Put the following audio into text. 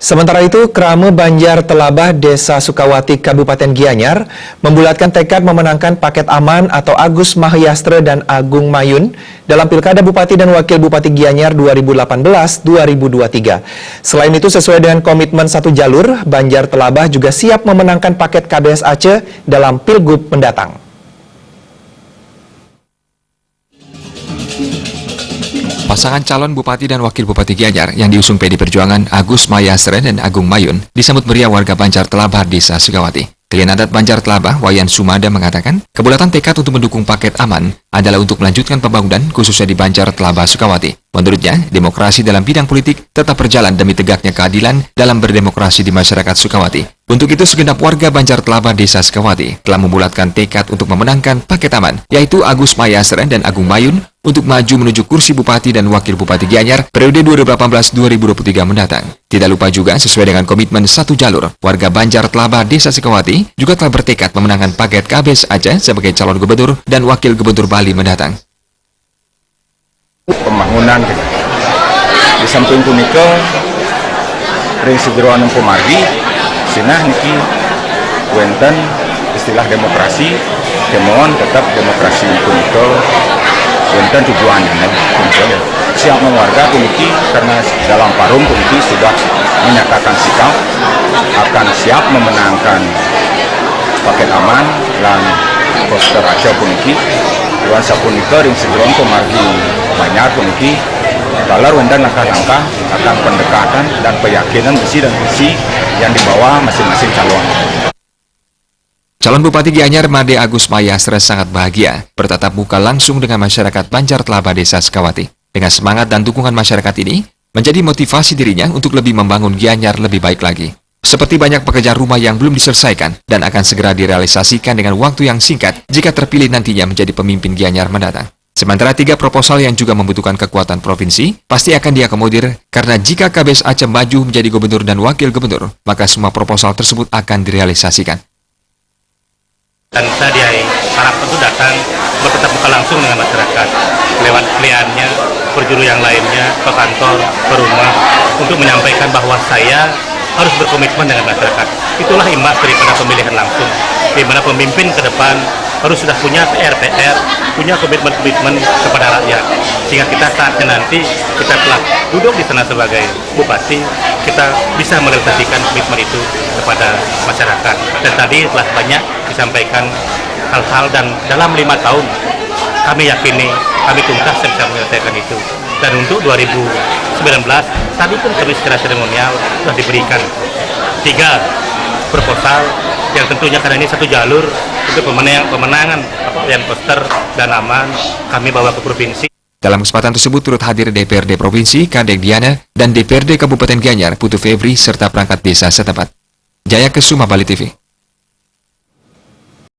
Sementara itu, Krame Banjar Telabah Desa Sukawati Kabupaten Gianyar membulatkan tekad memenangkan paket aman atau Agus Mahyastre dan Agung Mayun dalam Pilkada Bupati dan Wakil Bupati Gianyar 2018-2023. Selain itu, sesuai dengan komitmen satu jalur, Banjar Telabah juga siap memenangkan paket KBS Aceh dalam Pilgub mendatang. Pasangan calon Bupati dan Wakil Bupati Gianyar yang diusung PD Perjuangan Agus Mahyastre dan Agung Mayun disambut meriah warga Banjar Telabah Desa Sukawati. Klien adat Banjar Telabah, Wayan Sumada mengatakan, kebulatan tekad untuk mendukung paket aman adalah untuk melanjutkan pembangunan khususnya di Banjar Telabah Sukawati. Menurutnya, demokrasi dalam bidang politik tetap berjalan demi tegaknya keadilan dalam berdemokrasi di masyarakat Sukawati. Untuk itu, segenap warga Banjar Telabah Desa Sukawati telah membulatkan tekad untuk memenangkan paket aman, yaitu Agus Mahyastre dan Agung Mayun untuk maju menuju kursi Bupati dan Wakil Bupati Gianyar periode 2018-2023 mendatang. Tidak lupa juga, sesuai dengan komitmen satu jalur, warga Banjar Telabah Desa Sukawati juga telah bertekad memenangkan paket KBS Aceh sebagai calon gubernur dan wakil gubernur Bali mendatang. Pembangunan di samping punika ring segera anu pemargi sinah niki wenten istilah demokrasi kemohon tetap demokrasi punika wenten tujuannya siap warga puniki karena dalam parum puniki sudah menyatakan sikap akan siap memenangkan paket aman dan poster Aceh puniki Tuan sapunika ring segera pemargi banyak puniki dalar wendan langkah-langkah akan pendekatan dan keyakinan visi dan misi yang dibawa masing-masing calon. Calon Bupati Gianyar Made Agus Mahyastre sangat bahagia bertatap muka langsung dengan masyarakat Banjar Telabah Desa Sukawati. Dengan semangat dan dukungan masyarakat ini menjadi motivasi dirinya untuk lebih membangun Gianyar lebih baik lagi. Seperti banyak pekerjaan rumah yang belum diselesaikan dan akan segera direalisasikan dengan waktu yang singkat jika terpilih nantinya menjadi pemimpin Gianyar mendatang. Sementara 3 proposal yang juga membutuhkan kekuatan provinsi pasti akan diakomodir karena jika KBS Aceh maju menjadi gubernur dan wakil gubernur, maka semua proposal tersebut akan direalisasikan. Dan saya harap itu datang bertatap muka langsung dengan masyarakat lewat kliennya, perjuru yang lainnya, ke kantor, ke rumah untuk menyampaikan bahwa saya harus berkomitmen dengan masyarakat. Itulah imbas daripada pemilihan langsung, di mana pemimpin ke depan harus sudah punya PR, punya komitmen-komitmen kepada rakyat. Sehingga kita saatnya nanti kita telah duduk di sana sebagai bupati, kita bisa merealisasikan komitmen itu kepada masyarakat. Dan tadi telah banyak disampaikan hal-hal dan dalam 5 tahun kami yakini kami tuntas bisa menyelesaikan itu. Dan untuk 2019 tadi pun kami secara seremonial sudah diberikan 3 proposal yang tentunya karena ini satu jalur untuk pemenangan yang poster dan aman kami bawa ke provinsi. Dalam kesempatan tersebut turut hadir DPRD Provinsi, Kadek Diana, dan DPRD Kabupaten Gianyar, Putu Febri, serta perangkat desa setempat. Jaya Kesuma, Bali TV.